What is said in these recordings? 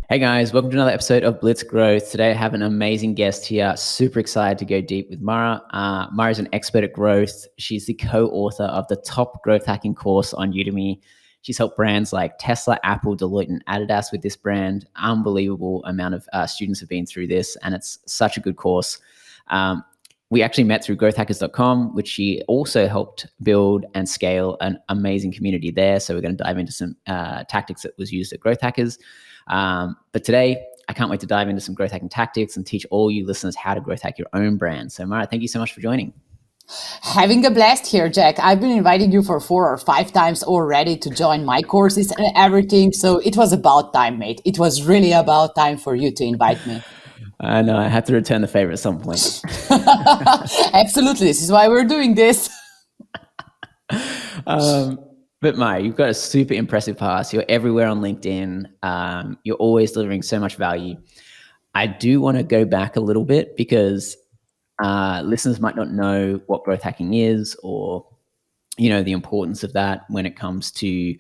Hey guys, welcome to another episode of Blitz Growth. Today I have an amazing guest here. Super excited to go deep with Maja. Maja is an expert at growth. She's the co-author of the top growth hacking course on Udemy. She's helped brands like Tesla, Apple, Deloitte, and Adidas with this brand. Unbelievable amount of students have been through this, and it's such a good course. We actually met through growthhackers.com, which she also helped build and scale an amazing community there. So we're going to dive into some tactics that was used at Growth Hackers. But today, I can't wait to dive into some growth hacking tactics and teach all you listeners how to growth hack your own brand. So Maja, thank you so much for joining. Having a blast here, Jack. I've been inviting you for 4 or 5 times already to join my courses and everything. So it was about time, mate. It was really about time for you to invite me. I know, I have to return the favor at some point. Absolutely. This is why we're doing this. But Maja, you've got a super impressive past. You're everywhere on LinkedIn. You're always delivering so much value. I do want to go back a little bit because listeners might not know what growth hacking is, or the importance of that when it comes to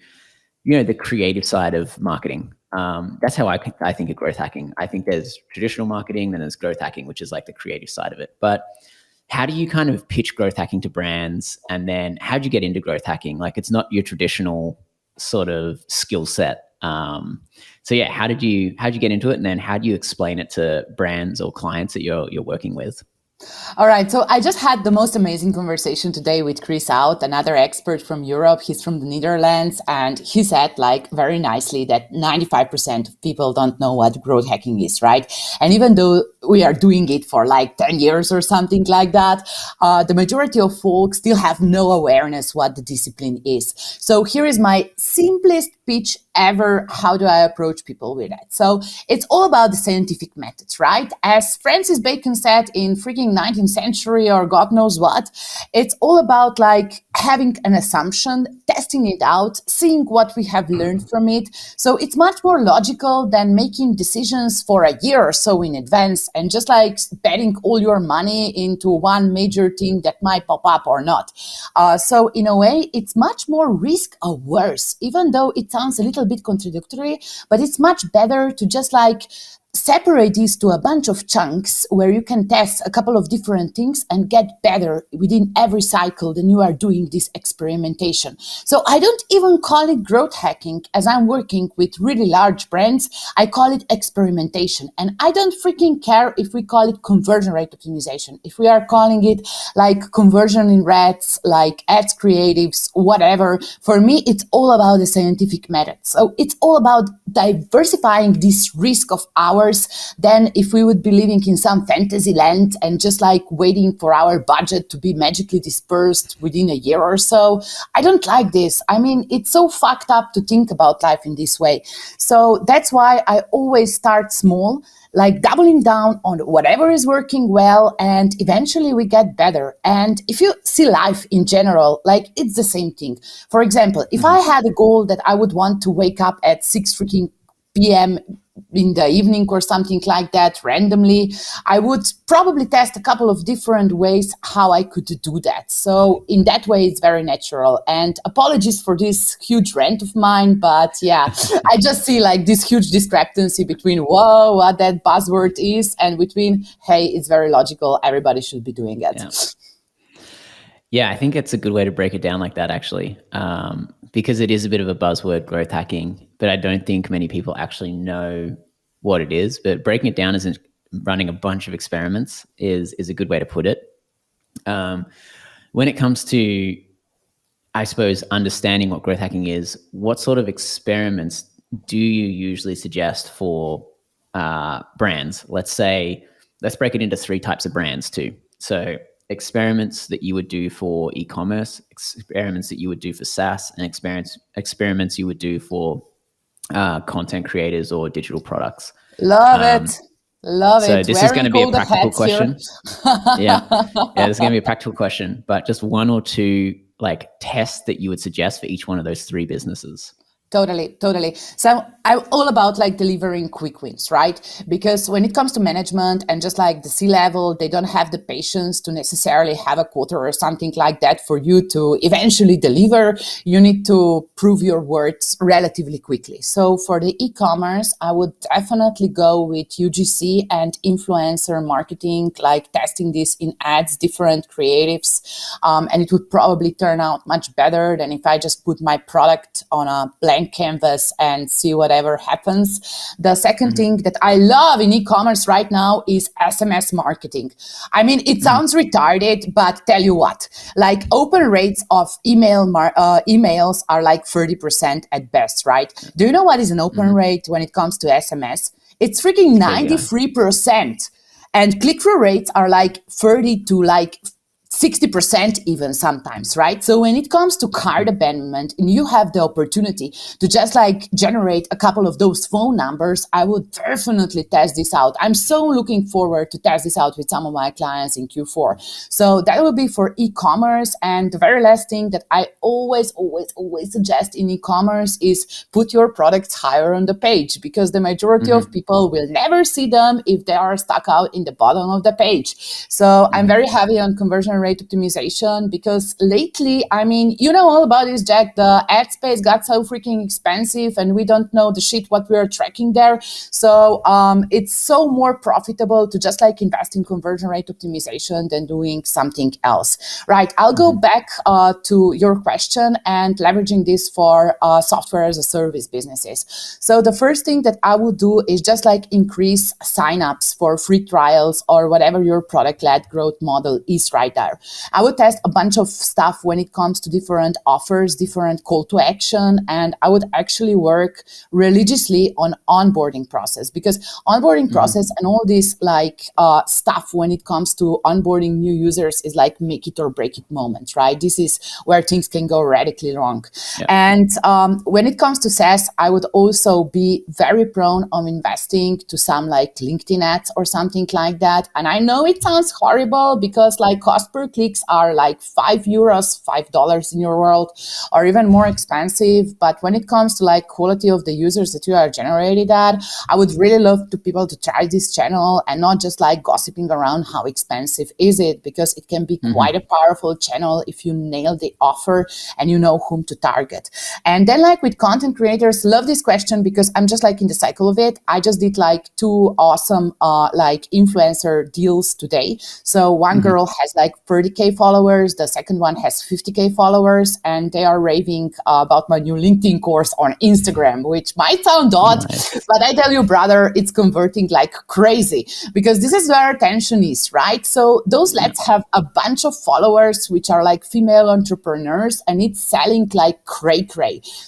the creative side of marketing. That's how I think of growth hacking. I think there's traditional marketing, then there's growth hacking, which is like the creative side of it. But how do you kind of pitch growth hacking to brands? And then how'd you get into growth hacking? Like, it's not your traditional sort of skill set. So yeah, how'd you get into it? And then how do you explain it to brands or clients that you're working with? All right. So I just had the most amazing conversation today with Chris Out, another expert from Europe. He's from the Netherlands. And he said very nicely that 95% of people don't know what growth hacking is, right? And even though we are doing it for 10 years or something like that, the majority of folks still have no awareness what the discipline is. So here is my simplest pitch ever. How do I approach people with that? So it's all about the scientific methods, right? As Francis Bacon said in freaking 19th century or God knows what, it's all about having an assumption, testing it out, seeing what we have learned from it. So it's much more logical than making decisions for a year or so in advance and just betting all your money into one major thing that might pop up or not. So in a way, it's much more risk averse, even though it sounds a little bit contradictory, but it's much better to just separate these to a bunch of chunks where you can test a couple of different things and get better within every cycle than you are doing this experimentation. So I don't even call it growth hacking, as I'm working with really large brands. I call it experimentation. And I don't freaking care if we call it conversion rate optimization, if we are calling it conversion in rates, ads creatives, whatever. For me, it's all about the scientific method. So it's all about diversifying this risk of ours than if we would be living in some fantasy land and just waiting for our budget to be magically dispersed within a year or so. I don't like this. I mean, it's so fucked up to think about life in this way. So that's why I always start small, doubling down on whatever is working well, and eventually we get better. And if you see life in general, it's the same thing. For example, if I had a goal that I would want to wake up at 6 freaking p.m. in the evening or something like that randomly, I would probably test a couple of different ways how I could do that. So in that way, it's very natural. And apologies for this huge rant of mine, but yeah, I just see this huge discrepancy between, whoa, what that buzzword is, and between, hey, it's very logical, everybody should be doing it. Yeah, I think it's a good way to break it down like that, actually, because it is a bit of a buzzword, growth hacking, but I don't think many people actually know what it is. But breaking it down as in running a bunch of experiments is a good way to put it. When it comes to, I suppose, understanding what growth hacking is, what sort of experiments do you usually suggest for brands? Let's break it into 3 types of brands too. So experiments that you would do for e-commerce, experiments that you would do for SaaS, and experiments you would do for content creators or digital products. Love it. So this is going to be a practical question. Yeah, this is going to be a practical question, but just 1 or 2 tests that you would suggest for each one of those 3 businesses. Totally, totally. So I'm all about like delivering quick wins, right? Because when it comes to management and just like the C-level, they don't have the patience to necessarily have a quota or something like that for you to eventually deliver. You need to prove your words relatively quickly. So for the e-commerce, I would definitely go with UGC and influencer marketing, like testing this in ads, different creatives. And it would probably turn out much better than if I just put my product on a blank canvas and see whatever happens. The second thing that I love in e-commerce right now is SMS marketing. I mean, it sounds retarded, but tell you what, like open rates of emails are like 30% at best, right? Do you know what is an open rate when it comes to SMS? It's freaking 93%. And click-through rates are like 30 to like 60% even sometimes, right? So when it comes to cart abandonment and you have the opportunity to just like generate a couple of those phone numbers, I would definitely test this out. I'm so looking forward to test this out with some of my clients in Q4. So that will be for e-commerce. And the very last thing that I always suggest in e-commerce is put your products higher on the page, because the majority of people will never see them if they are stuck out in the bottom of the page. So I'm very heavy on conversion rate optimization, because lately, I mean, you know all about this, Jack, the ad space got so freaking expensive and we don't know the shit what we are tracking there. So it's so more profitable to just like invest in conversion rate optimization than doing something else. Right. I'll go back to your question and leveraging this for software as a service businesses. So the first thing that I would do is just like increase signups for free trials or whatever your product-led growth model is right there. I would test a bunch of stuff when it comes to different offers, different call to action, and I would actually work religiously on onboarding process, because onboarding process and all this like stuff when it comes to onboarding new users is like make it or break it moment, right? This is where things can go radically wrong. Yeah. And when it comes to SaaS, I would also be very prone on investing to some like LinkedIn ads or something like that. And I know it sounds horrible because like cost per clicks are like €5, $5 in your world, or even more expensive. But when it comes to like quality of the users that you are generated at, I would really love to people to try this channel and not just like gossiping around how expensive is it, because it can be quite a powerful channel if you nail the offer and you know whom to target. And then like with content creators, love this question because I'm just like in the cycle of it. I just did like 2 awesome like influencer deals today. So one girl has like 30K followers, the second one has 50K followers, and they are raving about my new LinkedIn course on Instagram, which might sound odd, but I tell you, brother, it's converting like crazy, because this is where attention is, right? So those lads have a bunch of followers, which are like female entrepreneurs, and it's selling like cray.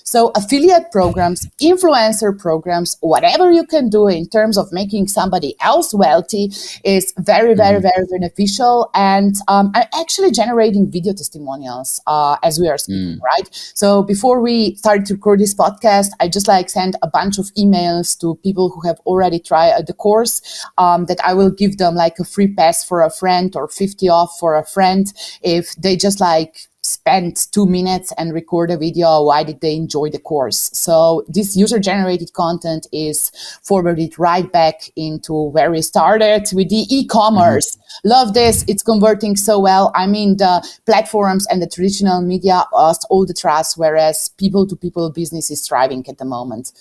So affiliate programs, influencer programs, whatever you can do in terms of making somebody else wealthy is very beneficial. And I'm actually generating video testimonials as we are speaking, right? So before we started to record this podcast, I just like sent a bunch of emails to people who have already tried the course that I will give them like a free pass for a friend or 50 off for a friend if they just like spend 2 minutes and record a video. Why did they enjoy the course? So this user-generated content is forwarded right back into where we started with the e-commerce. Love this. It's converting so well. I mean, the platforms and the traditional media lost all the trust, whereas people-to-people business is thriving at the moment.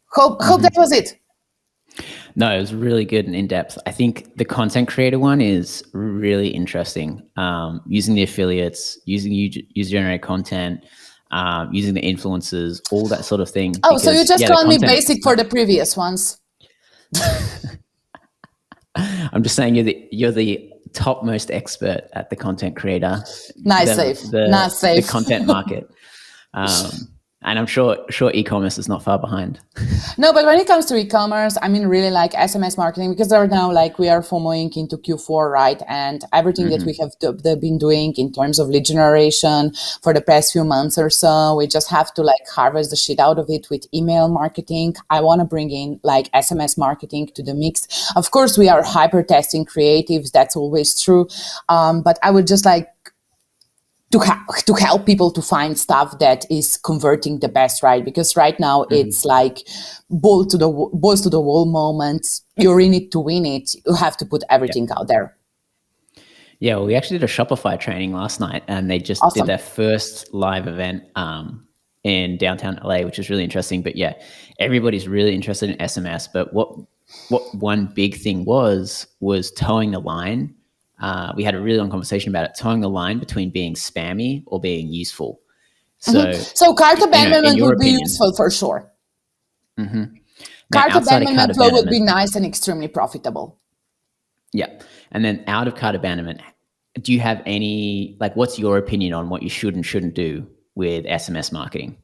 Hope that was it. No, it was really good and in-depth. I think the content creator one is really interesting. Using the affiliates, using user-generated content, using the influencers, all that sort of thing. Oh, because, so you just called me basic for the previous ones. I'm just saying you're the topmost expert at the content creator. Nice safe. The content market. And I'm sure e-commerce is not far behind. No, but when it comes to e-commerce, I mean, really like SMS marketing, because right now, like we are FOMOing into Q4, right? And everything that we have been doing in terms of lead generation for the past few months or so, we just have to like harvest the shit out of it with email marketing. I want to bring in like SMS marketing to the mix. Of course, we are hyper testing creatives. That's always true. But I would just like to help people to find stuff that is converting the best, right? Because right now it's like balls to the wall moments. You're in it to win it. You have to put everything out there. Yeah, well, we actually did a Shopify training last night, and they just did Awesome. their first live event in downtown LA, which is really interesting. But yeah, everybody's really interested in SMS. But what one big thing was towing the line. We had a really long conversation about it, towing the line between being spammy or being useful. So, So cart abandonment in your would be opinion, useful for sure. now, Cart abandonment flow would be nice and extremely profitable. Yeah. And then out of cart abandonment, do you have any, like, what's your opinion on what you should and shouldn't do with SMS marketing?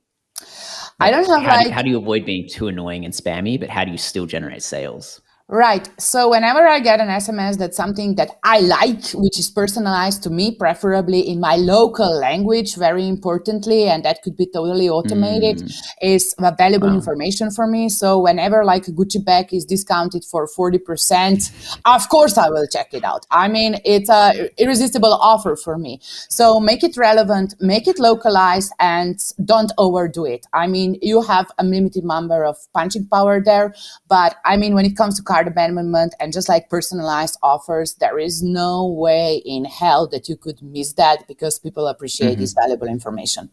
I don't have how do you avoid being too annoying and spammy, but how do you still generate sales? Right. So whenever I get an SMS that's something that I like, which is personalized to me, preferably in my local language, very importantly, and that could be totally automated, is valuable information for me. So whenever like a Gucci bag is discounted for 40%, of course I will check it out. I mean, it's a irresistible offer for me. So make it relevant, make it localized, and don't overdo it. I mean, you have a limited number of punching power there, but I mean, when it comes to cart abandonment and just like personalized offers, there is no way in hell that you could miss that, because people appreciate this valuable information.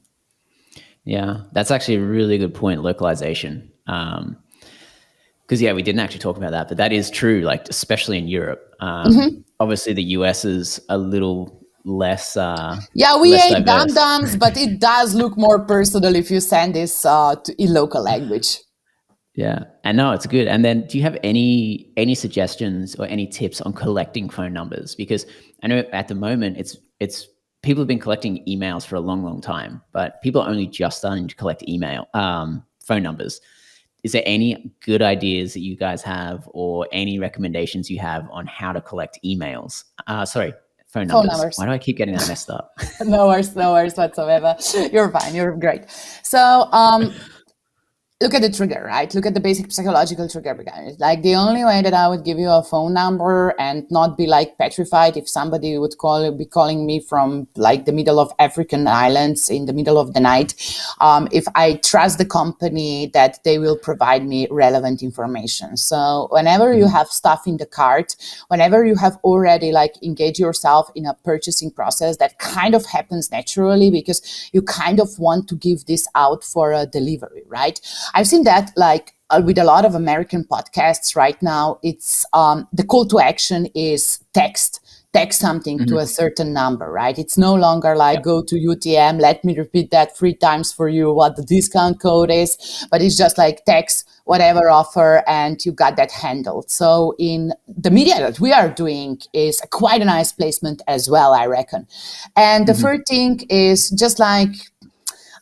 Yeah, that's actually a really good point, localization. Because yeah, we didn't actually talk about that, but that is true, like especially in Europe. Obviously the US is a little less we less ain't diverse. dum-dums, but it does look more personal if you send this in local language. Yeah, and no, it's good. And then do you have any suggestions or any tips on collecting phone numbers? Because I know at the moment it's people have been collecting emails for a long time, but people are only just starting to collect phone numbers. Is there any good ideas that you guys have, or any recommendations you have on how to collect emails? Phone numbers. Why do I keep getting that messed up? No worries whatsoever. You're fine. You're great. So look at the trigger, right? Look at the basic psychological trigger. Like the only way that I would give you a phone number and not be like petrified if somebody would be calling me from like the middle of African islands in the middle of the night, if I trust the company that they will provide me relevant information. So whenever you have stuff in the cart, whenever you have already like engaged yourself in a purchasing process, that kind of happens naturally because you kind of want to give this out for a delivery, right? I've seen that like with a lot of American podcasts right now. It's the call to action is text something to a certain number, right? It's no longer like go to UTM, let me repeat that 3 times for you what the discount code is, but it's just like text whatever offer and you got that handled. So in the media that we are doing is quite a nice placement as well, I reckon. And the third thing is just like,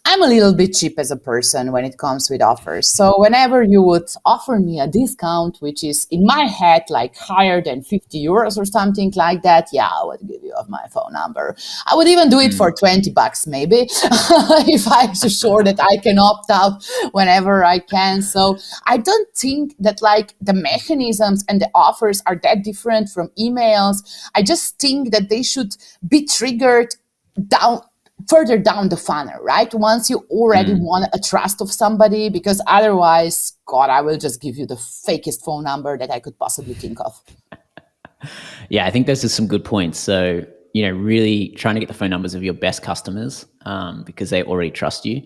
I'm a little bit cheap as a person when it comes with offers. So whenever you would offer me a discount, which is in my head like higher than 50 euros or something like that, I would give you my phone number. I would even do it for 20 bucks maybe, if I'm so sure that I can opt out whenever I can. So I don't think that like the mechanisms and the offers are that different from emails. I just think that they should be triggered further down the funnel, right? Once you already want a trust of somebody, because otherwise, God, I will just give you the fakest phone number that I could possibly think of. Yeah, I think those are some good points. So, really trying to get the phone numbers of your best customers because they already trust you.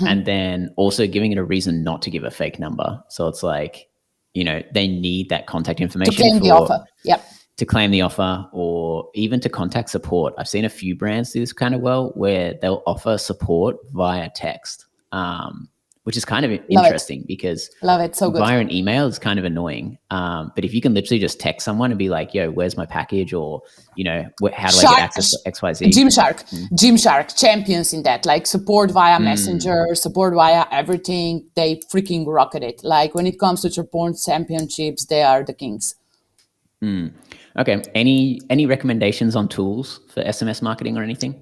And then also giving it a reason not to give a fake number. So it's like, they need that contact information to claim the offer. Yep. To claim the offer, or even to contact support. I've seen a few brands do this kind of well, where they'll offer support via text, which is kind of interesting because Love it. So good. Via an email is kind of annoying. But if you can literally just text someone and be like, yo, where's my package? Or, how do I get access to XYZ? Gymshark, champions in that, like support via Messenger, support via everything. They freaking rocket it. Like when it comes to support championships, they are the kings. Okay. Any recommendations on tools for SMS marketing or anything?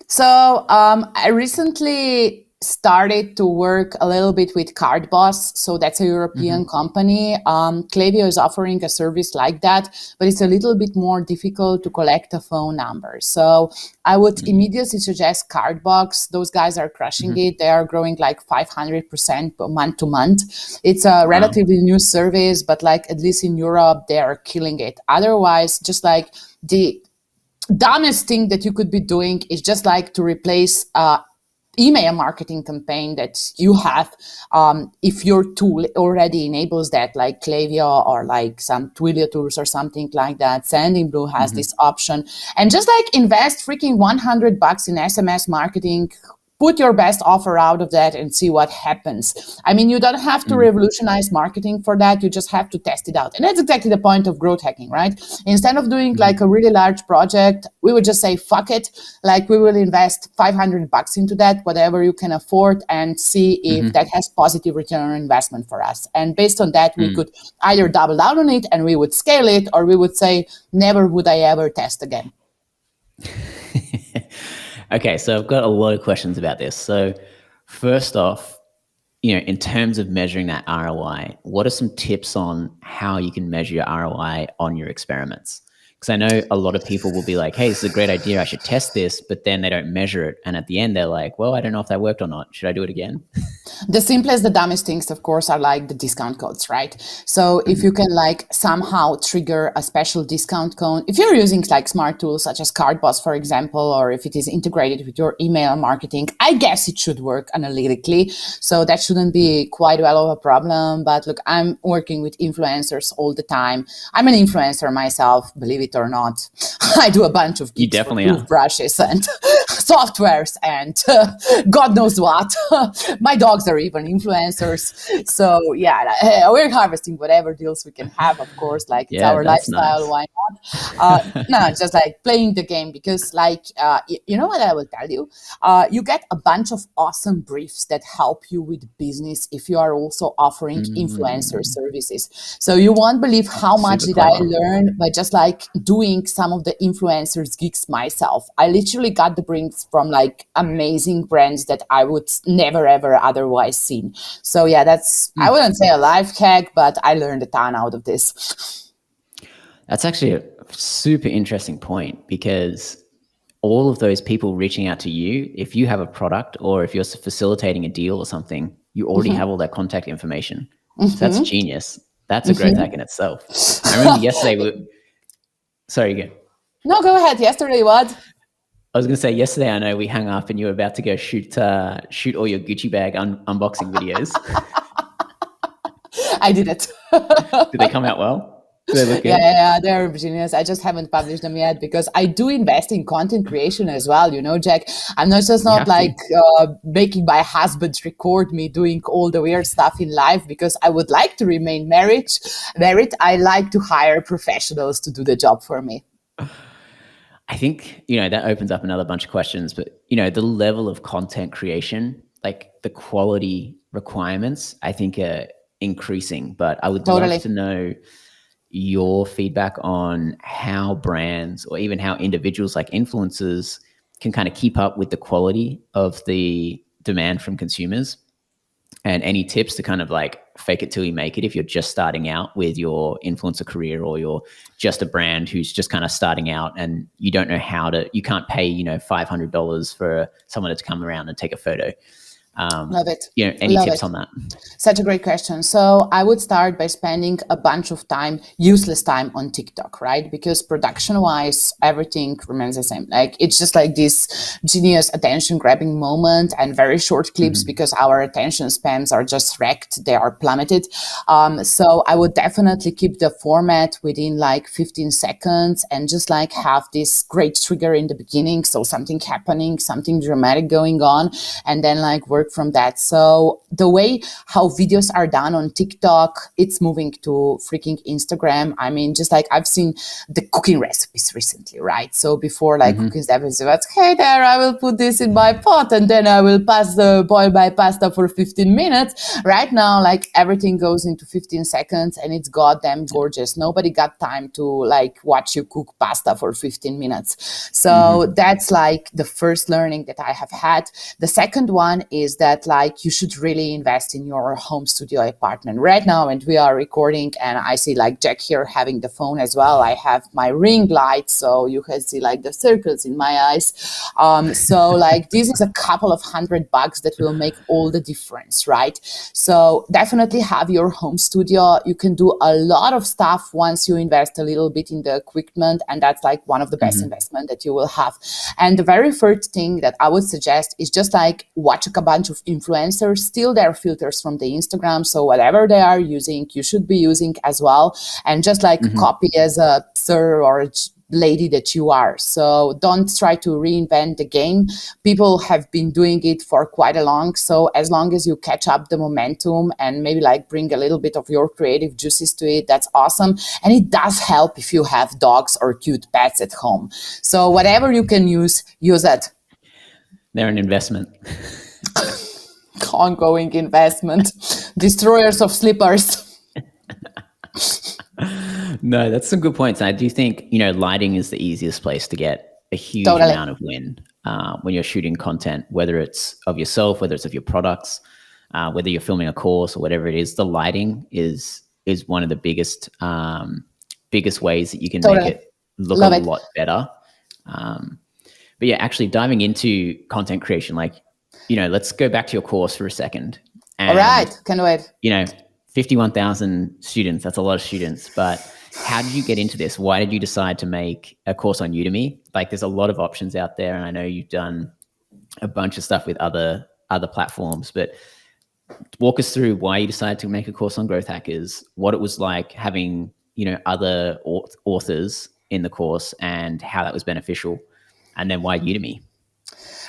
So I recently started to work a little bit with Cardboss. So that's a European company. Klaviyo is offering a service like that, but it's a little bit more difficult to collect a phone number. So I would immediately suggest Cardbox. Those guys are crushing it. They are growing like 500% month to month. It's a relatively new service, but like at least in Europe, they are killing it. Otherwise, just like the dumbest thing that you could be doing is just like to replace email marketing campaign that you have, if your tool already enables that, like Klaviyo or like some Twilio tools or something like that. Sendinblue has this option, and just like invest freaking $100 in SMS marketing. Put your best offer out of that and see what happens. I mean, you don't have to revolutionize marketing for that. You just have to test it out. And that's exactly the point of growth hacking, right? Instead of doing like a really large project, we would just say, fuck it. Like we will invest $500 into that, whatever you can afford, and see if that has positive return on investment for us. And based on that, we could either double down on it and we would scale it, or we would say, never would I ever test again. Okay, so I've got a lot of questions about this. So first off, in terms of measuring that ROI, what are some tips on how you can measure your ROI on your experiments? Because I know a lot of people will be like, hey, this is a great idea, I should test this, but then they don't measure it. And at the end, they're like, well, I don't know if that worked or not. Should I do it again? The simplest, the dumbest things, of course, are like the discount codes, right? So if you can like somehow trigger a special discount code, if you're using like smart tools such as Cardboss, for example, or if it is integrated with your email marketing, I guess it should work analytically. So that shouldn't be quite well of a problem. But look, I'm working with influencers all the time. I'm an influencer myself, believe it or not. I do a bunch of you definitely are. Brushes and softwares and God knows what. My dogs are even influencers. So yeah, we're harvesting whatever deals we can have, of course, like it's our lifestyle. Nice. Why not? No, it's just like playing the game, because like, you know what I will tell you? You get a bunch of awesome briefs that help you with business if you are also offering influencer services. So you won't believe how much did I learn by just like doing some of the influencers gigs myself. I literally got the briefs from like amazing brands that I would never ever otherwise seen. So yeah, that's, I wouldn't say a life hack, but I learned a ton out of this. That's actually a super interesting point, because all of those people reaching out to you, if you have a product or if you're facilitating a deal or something, you already have all that contact information. So that's genius. That's a growth hack in itself. I remember yesterday, sorry, go. No, go ahead. Yesterday, what? I was going to say, yesterday, I know we hung up and you were about to go shoot all your Gucci bag unboxing videos. I did it. Did they come out well? Did they look good? Yeah, they're genius. I just haven't published them yet because I do invest in content creation as well. Jack, I'm not making my husband record me doing all the weird stuff in life because I would like to remain married. I like to hire professionals to do the job for me. I think, that opens up another bunch of questions, but, the level of content creation, like the quality requirements, I think are increasing, but I would love to know your feedback on how brands or even how individuals like influencers can kind of keep up with the quality of the demand from consumers, and any tips to kind of like fake it till you make it if you're just starting out with your influencer career, or you're just a brand who's just kind of starting out and you don't know you can't pay, $500 for someone to come around and take a photo. Love it. Any tips on that? Such a great question. So I would start by spending a bunch of useless time on TikTok, right? Because production-wise, everything remains the same. Like it's just like this genius attention-grabbing moment and very short clips because our attention spans are just wrecked. They are plummeted. So I would definitely keep the format within like 15 seconds and just like have this great trigger in the beginning. So something happening, something dramatic going on, and then like work from that. So the way how videos are done on TikTok, it's moving to freaking Instagram. I mean, just like I've seen the cooking recipes recently, right? So before like cooking episodes, hey there, I will put this in my pot and then I will boil my pasta for 15 minutes. Right now, like everything goes into 15 seconds and it's goddamn gorgeous. Nobody got time to like watch you cook pasta for 15 minutes. So that's like the first learning that I have had. The second one is is that like you should really invest in your home studio apartment right now. And we are recording, and I see like Jack here having the phone as well. I have my ring light, so you can see like the circles in my eyes. So like this is a couple of $100 that will make all the difference, right? So definitely have your home studio. You can do a lot of stuff once you invest a little bit in the equipment, and that's like one of the best investment that you will have. And the very first thing that I would suggest is just like watch a bunch of influencers, steal their filters from the Instagram. So whatever they are using, you should be using as well, and just like copy as a sir or a lady that you are. So don't try to reinvent the game. People have been doing it for quite a long. So as long as you catch up the momentum and maybe like bring a little bit of your creative juices to it, that's awesome. And it does help if you have dogs or cute pets at home. So whatever you can use it. They're an investment. Ongoing investment. Destroyers of slippers. No, that's some good points. And I do think, lighting is the easiest place to get a huge amount of win when you're shooting content, whether it's of yourself, whether it's of your products, whether you're filming a course or whatever it is. The lighting is one of the biggest ways that you can make it look lot better. But yeah, actually diving into content creation, like, let's go back to your course for a second. And, all right, can't wait. 51,000 students, that's a lot of students, but how did you get into this? Why did you decide to make a course on Udemy? Like there's a lot of options out there, and I know you've done a bunch of stuff with other platforms, but walk us through why you decided to make a course on Growth Hackers, what it was like having, other authors in the course and how that was beneficial, and then why Udemy?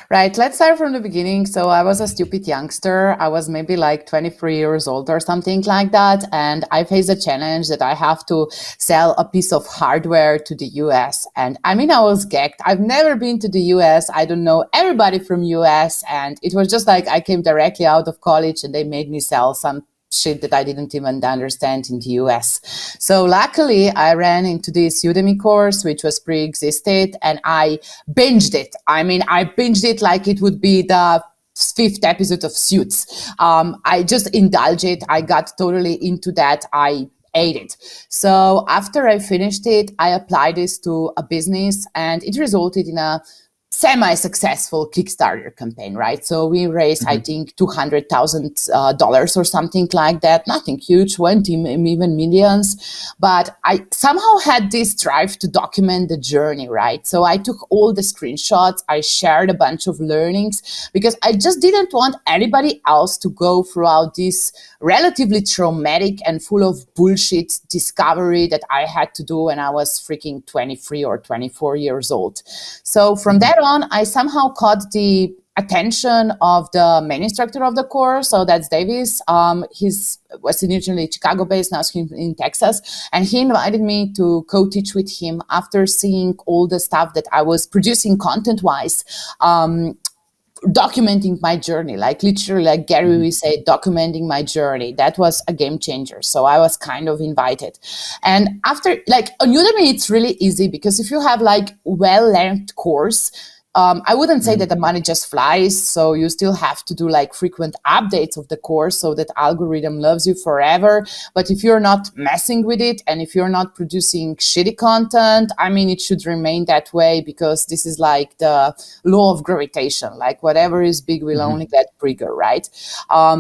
Right, let's start from the beginning. So I was a stupid youngster. I was maybe like 23 years old or something like that. And I faced a challenge that I have to sell a piece of hardware to the US. And I mean, I was gagged. I've never been to the US. I don't know everybody from US. And it was just like I came directly out of college and they made me sell some shit that I didn't even understand in the US. So luckily I ran into this Udemy course, which was pre-existed, and I binged it. I mean, I binged it like it would be the 5th episode of Suits. I just indulged it. I got totally into that. I ate it. So after I finished it, I applied this to a business, and it resulted in a semi-successful Kickstarter campaign, right? So we raised, I think, $200,000 or something like that. Nothing huge, weren't even millions. But I somehow had this drive to document the journey, right? So I took all the screenshots, I shared a bunch of learnings, because I just didn't want anybody else to go throughout this relatively traumatic and full of bullshit discovery that I had to do when I was freaking 23 or 24 years old. So from that on, I somehow caught the attention of the main instructor of the course. So that's Davis. He's was originally Chicago-based, now he's in Texas. And he invited me to co-teach with him after seeing all the stuff that I was producing content-wise. Documenting my journey, like literally, like Gary we say, documenting my journey. That was a game changer. So I was kind of invited. And after, like on Udemy, it's really easy because if you have like well-length course, I wouldn't say that the money just flies. So you still have to do like frequent updates of the course so that algorithm loves you forever. But if you're not messing with it and if you're not producing shitty content, I mean, it should remain that way because this is like the law of gravitation. Like whatever is big will only get bigger, right?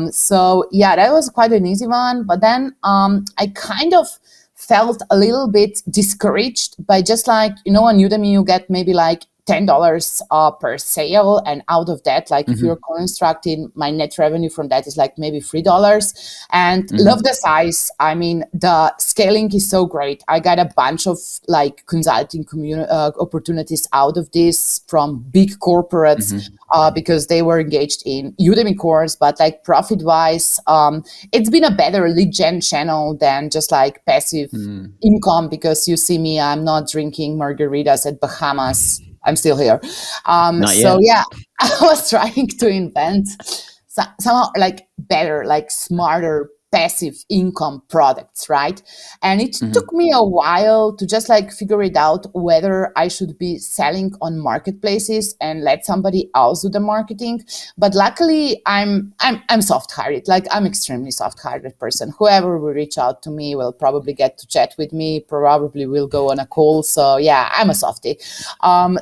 So yeah, that was quite an easy one. But then I kind of felt a little bit discouraged by just like, on Udemy, you get maybe like $10 per sale, and out of that, like if you're constructing, my net revenue from that is like maybe $3. And love the size. I mean, the scaling is so great. I got a bunch of like consulting opportunities out of this from big corporates because they were engaged in Udemy course. But like profit wise, it's been a better lead gen channel than just like passive income, because you see me, I'm not drinking margaritas at Bahamas. I'm still here. So yeah, I was trying to invent somehow like better, like smarter passive income products, right? And it took me a while to just like figure it out whether I should be selling on marketplaces and let somebody else do the marketing. But luckily, I'm soft-hearted. Like, I'm extremely soft-hearted person. Whoever will reach out to me will probably get to chat with me. Probably will go on a call. So yeah, I'm a softie.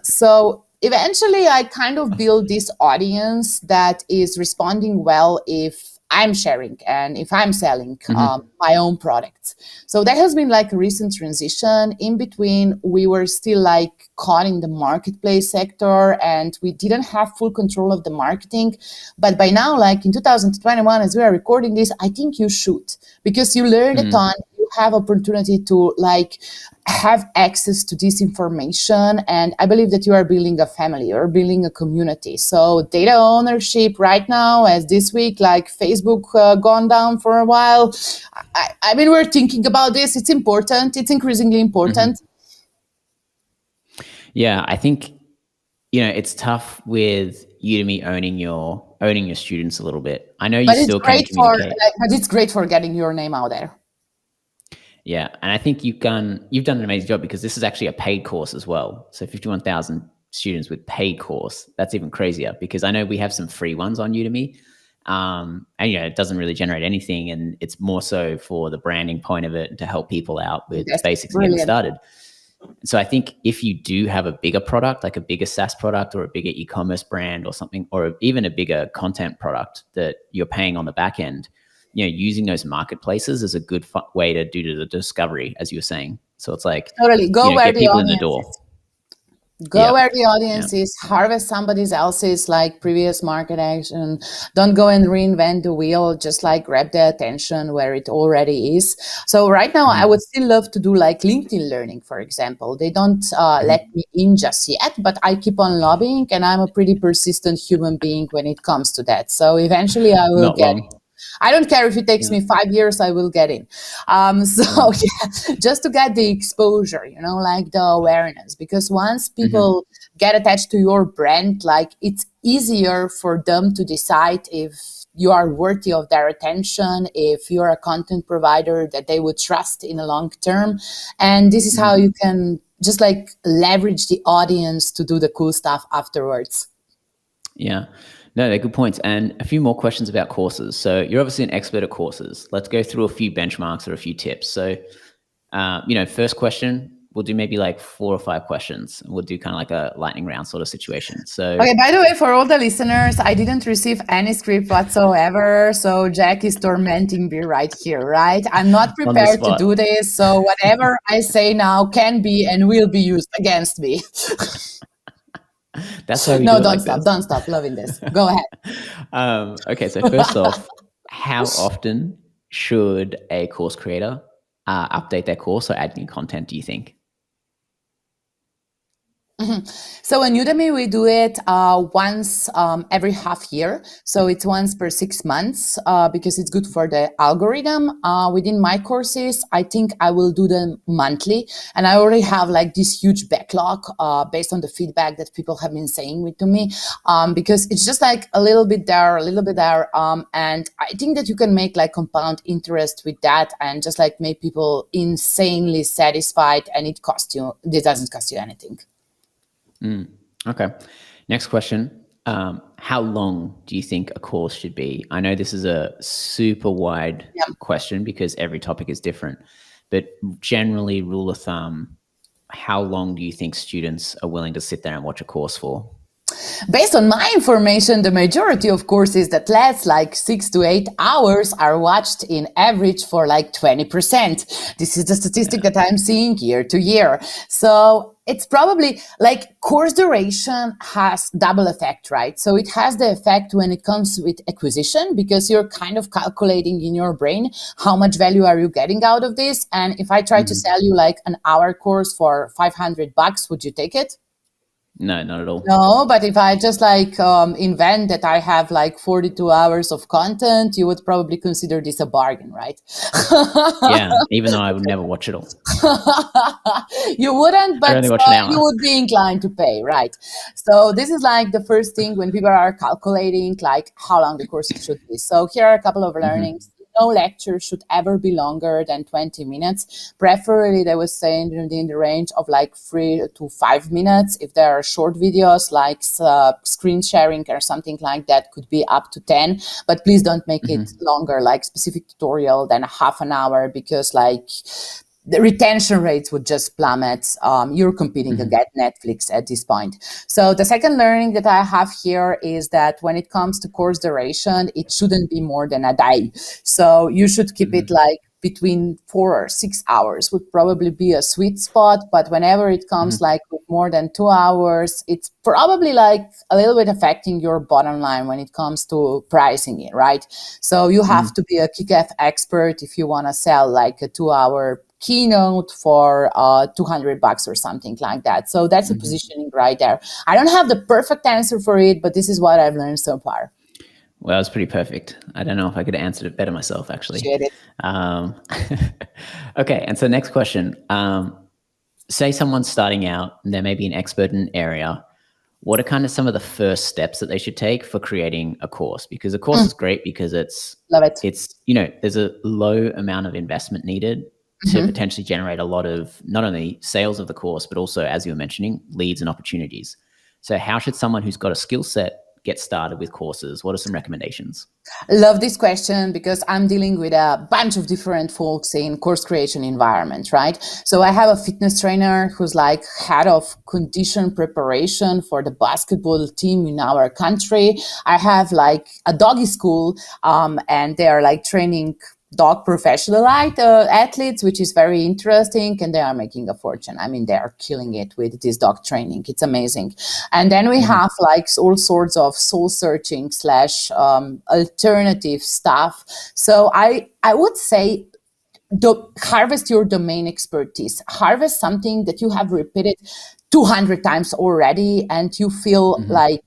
So eventually, I kind of build this audience that is responding well if I'm sharing and if I'm selling my own products. So that has been like a recent transition. In between, we were still like caught in the marketplace sector and we didn't have full control of the marketing. But by now, like in 2021, as we are recording this, I think you should, because you learn a ton. You have opportunity to like have access to this information, and I believe that you are building a family or building a community. So data ownership right now, as this week, like Facebook gone down for a while. I mean, we're thinking about this. It's important. It's increasingly important. Yeah, I think, it's tough with Udemy owning your students a little bit. I know you still can communicate. But it's great for getting your name out there. Yeah, and I think you've done an amazing job, because this is actually a paid course as well. So 51,000 students with paid course, that's even crazier, because I know we have some free ones on Udemy, and it doesn't really generate anything, and it's more so for the branding point of it and to help people out with basics and getting started. So I think if you do have a bigger product, like a bigger SaaS product or a bigger e-commerce brand or something, or even a bigger content product that you're paying on the back end, using those marketplaces is a good way to do the discovery, as you were saying. So it's like, totally get people in the door. Go where the audience is, harvest somebody else's like previous market action. Don't go and reinvent the wheel, just like grab the attention where it already is. So right now, I would still love to do like LinkedIn learning, for example. They don't let me in just yet, but I keep on lobbying, and I'm a pretty persistent human being when it comes to that. So eventually I will get it. I don't care if it takes me 5 years, I will get in. Just to get the exposure, like the awareness, because once people get attached to your brand, like it's easier for them to decide if you are worthy of their attention, if you're a content provider that they would trust in the long term. And this is how you can just like leverage the audience to do the cool stuff afterwards. Yeah. No, they're good points. And a few more questions about courses. So you're obviously an expert at courses. Let's go through a few benchmarks or a few tips. So, first question, we'll do maybe like 4 or 5 questions. We'll do kind of like a lightning round sort of situation. So, okay, by the way, for all the listeners, I didn't receive any script whatsoever. So Jack is tormenting me right here, right? I'm not prepared to do this. So whatever I say now can be and will be used against me. That's how we no, do don't stop. Don't stop. Loving this. Go ahead. Okay, so first off, how often should a course creator update their course or add new content, do you think? So in Udemy, we do it once every half year. So it's once per 6 months because it's good for the algorithm. Within my courses, I think I will do them monthly. And I already have like this huge backlog based on the feedback that people have been saying to me because it's just like a little bit there, a little bit there. And I think that you can make like compound interest with that and just like make people insanely satisfied, and it doesn't cost you anything. Okay. Next question. How long do you think a course should be? I know this is a super wide question because every topic is different, but generally, rule of thumb, how long do you think students are willing to sit there and watch a course for? Based on my information, the majority of courses that last like 6 to 8 hours are watched in average for like 20%. This is the statistic that I'm seeing year to year. So it's probably like course duration has double effect, right? So it has the effect when it comes with acquisition, because you're kind of calculating in your brain how much value are you getting out of this. And if I try to sell you like an hour course for $500, would you take it? No, not at all. No, but if I just like invent that I have like 42 hours of content, you would probably consider this a bargain, right? Yeah, even though I would never watch it all. You wouldn't, but you would be inclined to pay, right? So this is like the first thing when people are calculating like how long the course should be. So here are a couple of learnings. no lecture should ever be longer than 20 minutes. Preferably, they was saying in the range of like 3 to 5 minutes. If there are short videos like screen sharing or something like that, could be up to 10. But please don't make it longer, like specific tutorial than half an hour, because like the retention rates would just plummet. You're competing against Netflix at this point. So the second learning that I have here is that when it comes to course duration, it shouldn't be more than a day. So you should keep it like between 4 or 6 hours would probably be a sweet spot. But whenever it comes like with more than 2 hours, it's probably like a little bit affecting your bottom line when it comes to pricing it, right? So you have to be a kick-ass expert if you want to sell like a 2-hour keynote for $200 or something like that. So that's a positioning right there. I don't have the perfect answer for it, but this is what I've learned so far. Well, it's pretty perfect. I don't know if I could have answered it better myself, actually. Okay, and so next question. Say someone's starting out and they may be an expert in an area. What are kind of some of the first steps that they should take for creating a course? Because a course is great because Love it. it's, you know, there's a low amount of investment needed to potentially generate a lot of not only sales of the course, but also, as you were mentioning, leads and opportunities. So how should someone who's got a skill set get started with courses? What are some recommendations? Love this question because I'm dealing with a bunch of different folks in course creation environment, right? So I have a fitness trainer who's like head of condition preparation for the basketball team in our country. I have like a doggy school, and they are like training dog professional athletes, which is very interesting, and they are making a fortune. I mean, they are killing it with this dog training. It's amazing. And then we have like all sorts of soul searching / alternative stuff. So I would say harvest your domain expertise. Harvest something that you have repeated 200 times already, and you feel like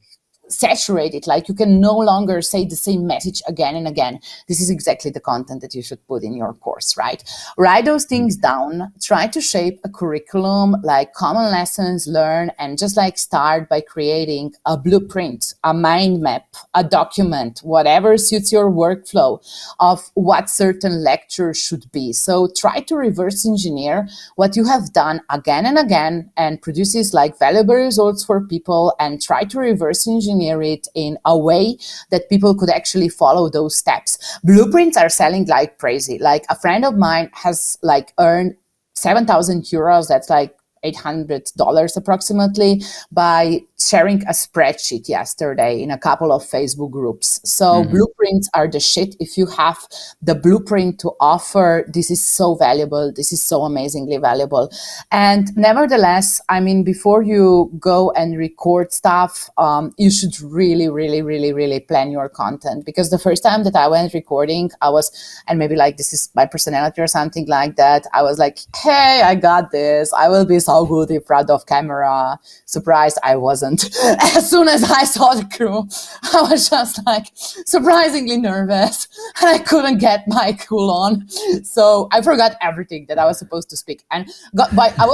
saturated, like you can no longer say the same message again and again. This is exactly the content that you should put in your course, right? Write those things down, try to shape a curriculum, like common lessons learned, and just like start by creating a blueprint, a mind map, a document, whatever suits your workflow of what certain lectures should be. So try to reverse engineer what you have done again and again and produces like valuable results for people, and try to reverse engineer it in a way that people could actually follow those steps. Blueprints are selling like crazy. Like a friend of mine has like earned 7,000 euros. That's like $800 approximately by sharing a spreadsheet yesterday in a couple of Facebook groups. So blueprints are the shit. If you have the blueprint to offer, this is so valuable. This is so amazingly valuable. And nevertheless, I mean, before you go and record stuff, you should really, really, really, really plan your content. Because the first time that I went recording, I was, and maybe like this is my personality or something like that, I was like, hey, I got this. I will be so good in front of camera. Surprised I wasn't. As soon as I saw the crew, I was just like surprisingly nervous, and I couldn't get my cool on. So I forgot everything that I was supposed to speak. And I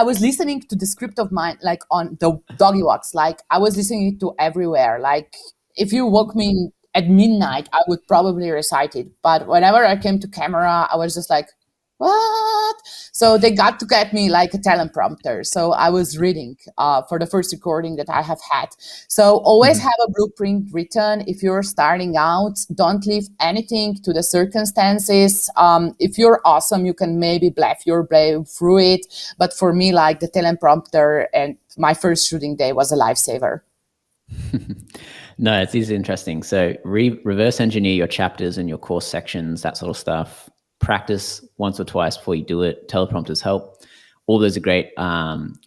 was listening to the script of mine, like on the doggy walks, like I was listening to everywhere. Like if you woke me at midnight, I would probably recite it. But whenever I came to camera, I was just like, what? So they got to get me like a teleprompter. So I was reading for the first recording that I have had. So always have a blueprint written. If you're starting out, don't leave anything to the circumstances. If you're awesome, you can maybe bluff your way through it. But for me, like the teleprompter and my first shooting day was a lifesaver. No, it is interesting. So reverse engineer your chapters and your course sections, that sort of stuff. Practice once or twice before you do it. Teleprompters help. All those are great,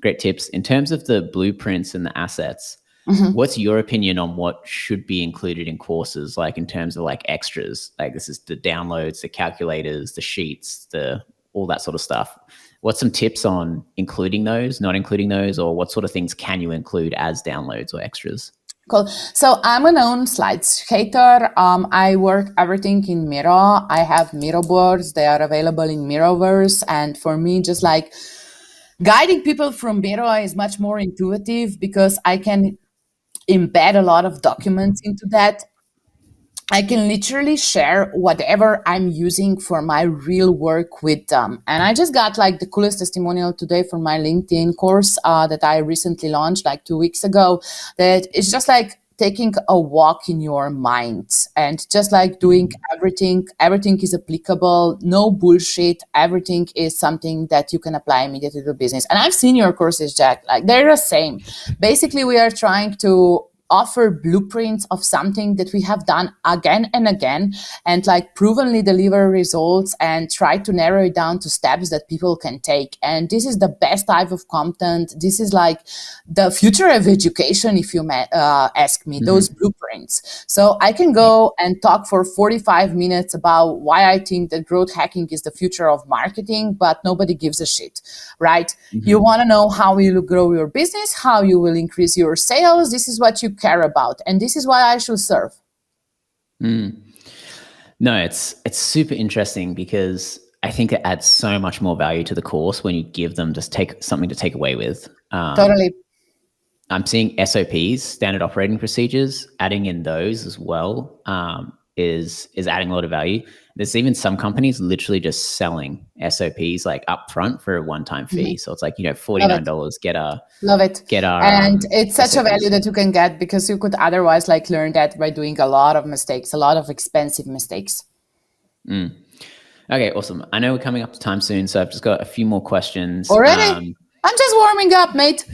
great tips. In terms of the blueprints and the assets, what's your opinion on what should be included in courses? Like in terms of like extras, like this is the downloads, the calculators, the sheets, all that sort of stuff. What's some tips on including those, not including those, or what sort of things can you include as downloads or extras? Cool. So I'm a known slides hater. I work everything in Miro. I have Miro boards. They are available in Miroverse. And for me, just like guiding people from Miro is much more intuitive because I can embed a lot of documents into that. I can literally share whatever I'm using for my real work with them. And I just got like the coolest testimonial today from my LinkedIn course that I recently launched like 2 weeks ago. That it's just like taking a walk in your mind and just like doing everything is applicable, no bullshit, everything is something that you can apply immediately to business. And I've seen your courses, Jack, like they're the same. Basically we are trying to offer blueprints of something that we have done again and again and like provenly deliver results and try to narrow it down to steps that people can take. And this is the best type of content. This is like the future of education, if you ask me, those blueprints. So I can go and talk for 45 minutes about why I think that growth hacking is the future of marketing, but nobody gives a shit, right? You want to know how you will grow your business, how you will increase your sales. This is what you care about, and this is why I should serve. No, it's super interesting because I think it adds so much more value to the course when you give them just something to take away with. Totally. I'm seeing SOPs, standard operating procedures, adding in those as well is adding a lot of value. There's even some companies literally just selling SOPs like upfront for a one-time fee. So it's like, $49, get our and it's such SOPs. a value that you can get because you could otherwise like learn that by doing a lot of mistakes, a lot of expensive mistakes. Okay, awesome. I know we're coming up to time soon, so I've just got a few more questions. Already? I'm just warming up, mate.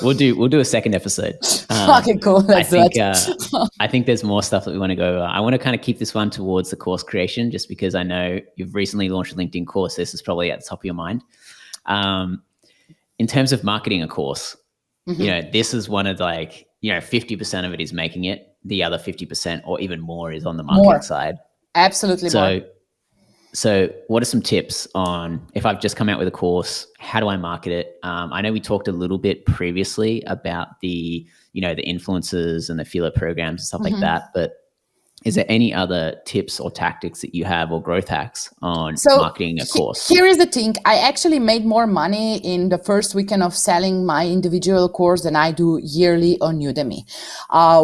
We'll do a second episode. Okay, cool. I think there's more stuff that we want to go over. I want to kind of keep this one towards the course creation, just because I know you've recently launched a LinkedIn course. This is probably at the top of your mind. In terms of marketing a course, this is one of 50% of it is making it. The other 50% or even more is on the marketing side. Absolutely more. So what are some tips on if I've just come out with a course, how do I market it? I know we talked a little bit previously about the influencers and the affiliate programs and stuff like that, but is there any other tips or tactics that you have or growth hacks on marketing a course? Here is the thing. I actually made more money in the first weekend of selling my individual course than I do yearly on Udemy,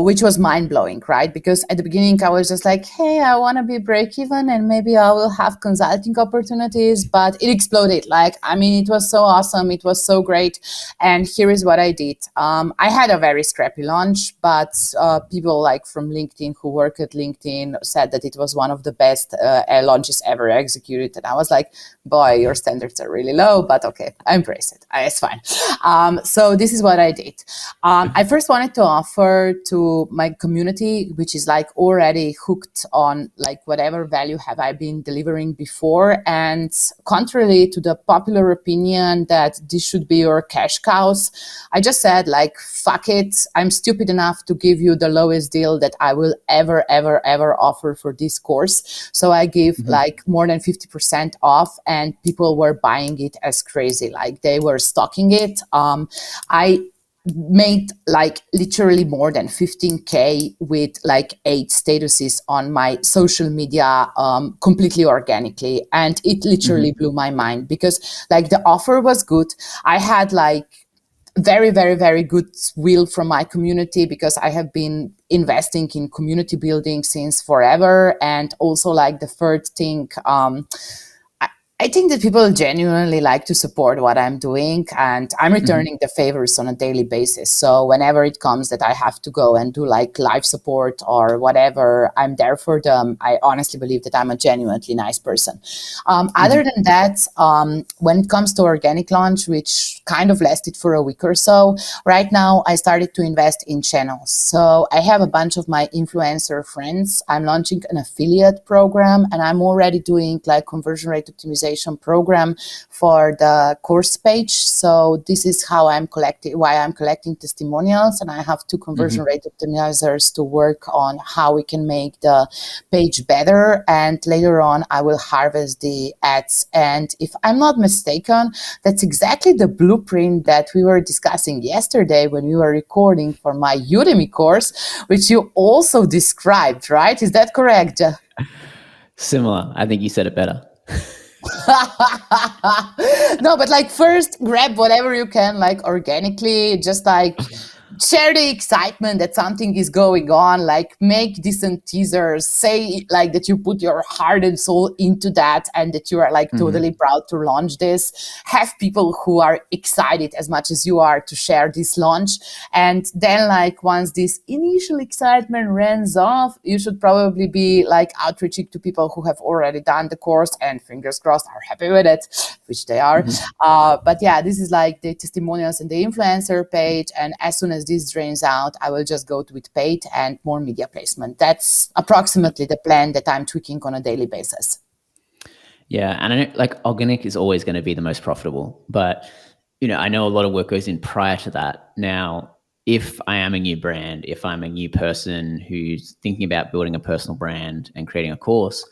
which was mind-blowing, right? Because at the beginning, I was just like, hey, I want to be break-even and maybe I will have consulting opportunities, but it exploded. It was so awesome. It was so great. And here is what I did. I had a very scrappy launch, but people from LinkedIn who work at LinkedIn said that it was one of the best launches ever executed. And I was like, boy, your standards are really low, but okay, I embrace it. It's fine. So this is what I did. I first wanted to offer to my community, which is already hooked on whatever value have I been delivering before. And contrary to the popular opinion that this should be your cash cows, I just said fuck it. I'm stupid enough to give you the lowest deal that I will ever offer for this course. So I give more than 50% off, and people were buying it as crazy. They were stocking it. I made literally more than 15K with 8 statuses on my social media completely organically. And it literally blew my mind because the offer was good. I had very, very, very good will from my community because I have been investing in community building since forever. And also the third thing, I think that people genuinely like to support what I'm doing, and I'm returning the favors on a daily basis. So whenever it comes that I have to go and do live support or whatever, I'm there for them. I honestly believe that I'm a genuinely nice person. Other than that, when it comes to organic launch, which kind of lasted for a week or so, right now I started to invest in channels. So I have a bunch of my influencer friends. I'm launching an affiliate program, and I'm already doing conversion rate optimization program for the course page. So this is how why I'm collecting testimonials, and I have 2 conversion rate optimizers to work on how we can make the page better. And later on, I will harvest the ads. And if I'm not mistaken, that's exactly the blueprint that we were discussing yesterday when we were recording for my Udemy course, which you also described, right? Is that correct? Similar. I think you said it better. No, but first grab whatever you can organically, just share the excitement that something is going on, like make decent teasers, say like that you put your heart and soul into that and that you are like totally proud to launch this. Have people who are excited as much as you are to share this launch. And then like once this initial excitement runs off, you should probably be like outreaching to people who have already done the course and fingers crossed are happy with it, which they are. But yeah, this is like the testimonials and the influencer page. And as soon as this drains out, I will just go with paid and more media placement. That's approximately the plan that I'm tweaking on a daily basis. Yeah, and I know like organic is always going to be the most profitable, but I know a lot of work goes in prior to that. Now, if I am a new brand, if I'm a new person who's thinking about building a personal brand and creating a course,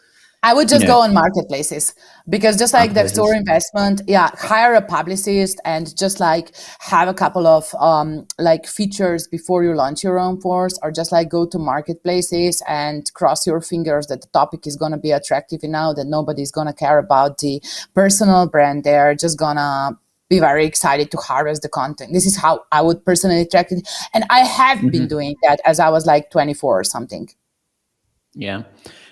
I would just go on marketplaces, because just like the store investment, hire a publicist and just like have a couple of like features before you launch your own course, or just like go to marketplaces and cross your fingers that the topic is going to be attractive enough that nobody's going to care about the personal brand. They're just going to be very excited to harvest the content. This is how I would personally track it. And I have been doing that as I was like 24 or something. Yeah.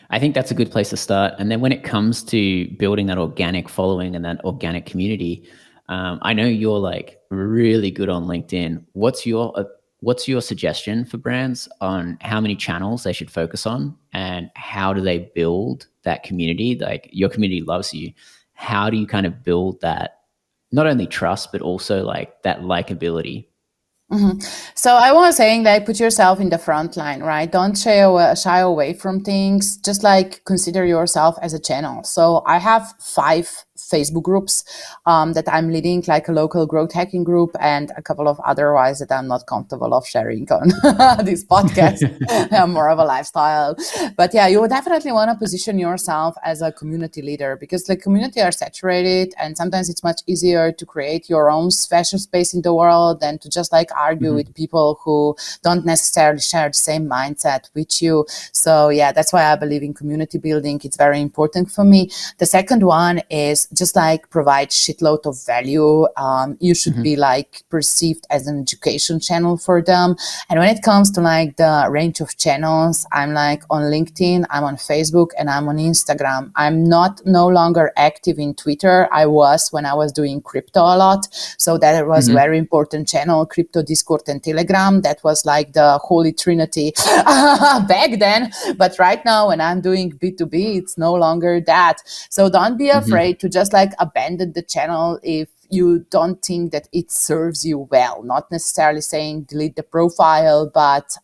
I think that's a good place to start. And then when it comes to building that organic following and that organic community, I know you're like really good on LinkedIn. What's your suggestion for brands on how many channels they should focus on, and how do they build that community? Like your community loves you. How do you kind of build that, not only trust, but also like that likability? So I was saying, like, put yourself in the front line, right? Don't shy away from things. Just like consider yourself as a channel. So I have 5 Facebook groups that I'm leading, like a local growth hacking group and a couple of otherwise that I'm not comfortable of sharing on this podcast. I'm more of a lifestyle. But yeah, you would definitely want to position yourself as a community leader, because the community are saturated and sometimes it's much easier to create your own special space in the world than to just like argue with people who don't necessarily share the same mindset with you. So yeah, that's why I believe in community building. It's very important for me. The second one is just like provide shitload of value. You should be like perceived as an education channel for them. And when it comes to like the range of channels, I'm like on LinkedIn, I'm on Facebook, and I'm on Instagram. I'm no longer active in Twitter. I was when I was doing crypto a lot. So that was very important channel, crypto, Discord, and Telegram. That was like the holy trinity back then. But right now when I'm doing B2B, it's no longer that. So don't be afraid to just like abandon the channel if you don't think that it serves you well. Not necessarily saying delete the profile, but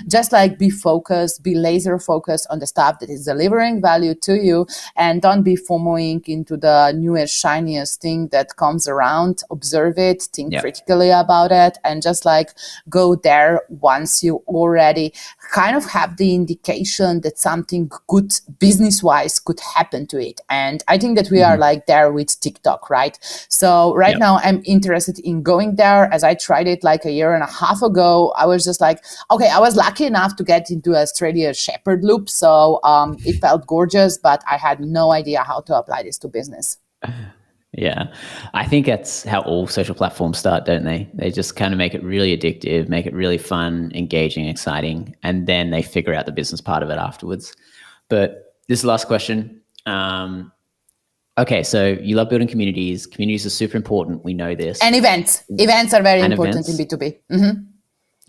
just like be focused, be laser focused on the stuff that is delivering value to you, and don't be FOMOing into the newest, shiniest thing that comes around. Observe it, think critically about it, and just like go there once you already kind of have the indication that something good business-wise could happen to it. And I think that we are like there with TikTok, right? So right now I'm interested in going there. As I tried it like a year and a half ago, I was just like, okay, I was lucky enough to get into Australia Shepherd Loop. So it felt gorgeous, but I had no idea how to apply this to business. Yeah, I think that's how all social platforms start, don't they? They just kind of make it really addictive, make it really fun, engaging, exciting, and then they figure out the business part of it afterwards. But this last question. Okay, so you love building communities. Communities are super important. We know this. And events. Events are very important in B2B.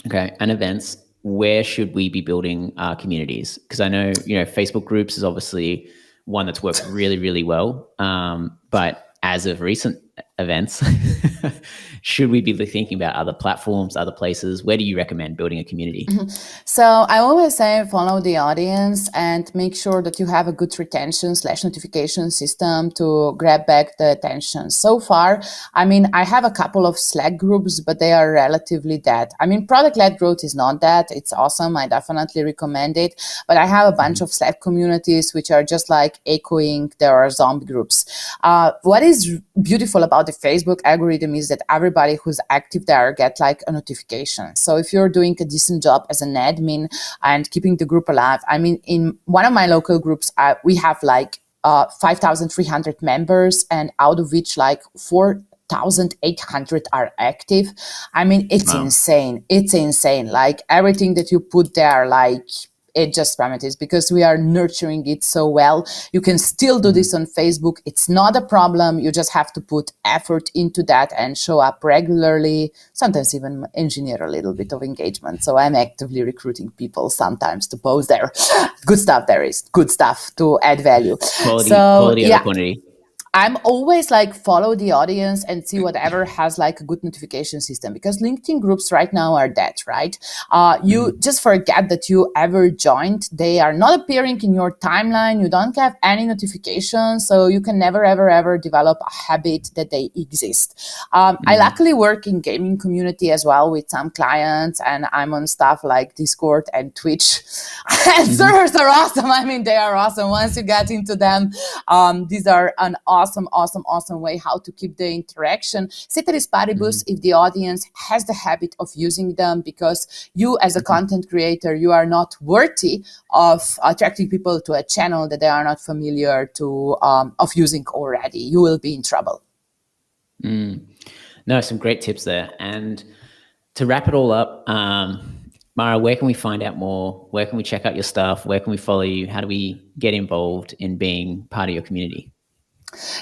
Okay, and events. Where should we be building our communities? Because I know, Facebook groups is obviously one that's worked really, really well. But as of recent events, should we be thinking about other platforms, other places? Where do you recommend building a community? So I always say follow the audience and make sure that you have a good retention/notification system to grab back the attention. So far, I mean, I have a couple of Slack groups, but they are relatively dead. I mean, product-led growth is not that. It's awesome. I definitely recommend it. But I have a bunch of Slack communities which are just like echoing their zombie groups. What is beautiful about the Facebook algorithm is that everybody who's active there get like a notification. So if you're doing a decent job as an admin and keeping the group alive, I mean, in one of my local groups, we have like 5,300 members, and out of which like 4,800 are active. I mean, it's Wow. insane. It's insane. Like everything that you put there, like it just parameters because we are nurturing it so well. You can still do this on Facebook. It's not a problem. You just have to put effort into that and show up regularly, sometimes even engineer a little bit of engagement. So I'm actively recruiting people sometimes to post there. Good stuff there is. Good stuff to add value. Quality over quantity. I'm always like follow the audience and see whatever has like a good notification system, because LinkedIn groups right now are dead, right? You just forget that you ever joined. They are not appearing in your timeline. You don't have any notifications, so you can never, ever develop a habit that they exist. I luckily work in gaming community as well with some clients, and I'm on stuff like Discord and Twitch. And servers are awesome. I mean, they are awesome once you get into them. These are an awesome way how to keep the interaction. Ceteris paribus, if the audience has the habit of using them, because you as a content creator, you are not worthy of attracting people to a channel that they are not familiar to of using already. You will be in trouble. No, some great tips there. And to wrap it all up, Mara, where can we find out more? Where can we check out your stuff? Where can we follow you? How do we get involved in being part of your community?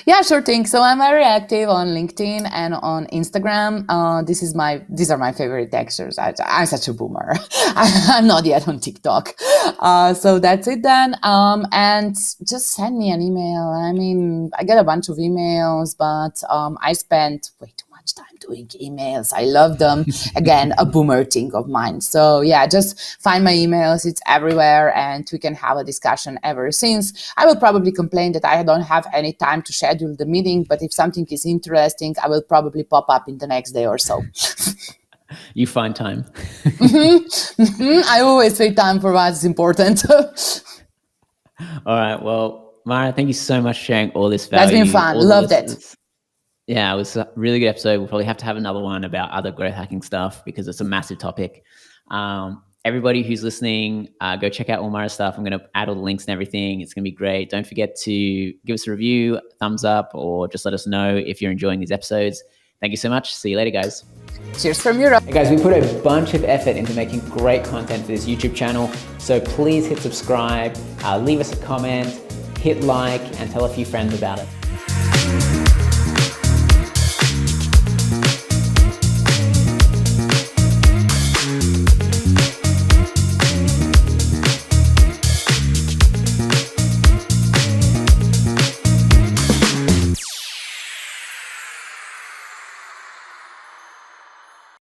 Yeah, sure thing. So I'm very active on LinkedIn and on Instagram. These are my favorite textures. I'm such a boomer. I'm not yet on TikTok. So that's it then. And just send me an email. I mean, I get a bunch of emails, but I spent way too much time doing emails. I love them. Again, a boomer thing of mine. So yeah, just find my emails. It's everywhere, and we can have a discussion ever since. I will probably complain that I don't have any time to schedule the meeting, but if something is interesting, I will probably pop up in the next day or so. You find time. I always make time for what's important. All right. Well, Mara, thank you so much for sharing all this value. That's been fun. Loved it. Yeah, it was a really good episode. We'll probably have to have another one about other growth hacking stuff because it's a massive topic. Everybody who's listening, go check out all Mara's stuff. I'm going to add all the links and everything. It's going to be great. Don't forget to give us a review, thumbs up, or just let us know if you're enjoying these episodes. Thank you so much. See you later, guys. Cheers from Europe. Hey guys, we put a bunch of effort into making great content for this YouTube channel. So please hit subscribe, leave us a comment, hit like, and tell a few friends about it.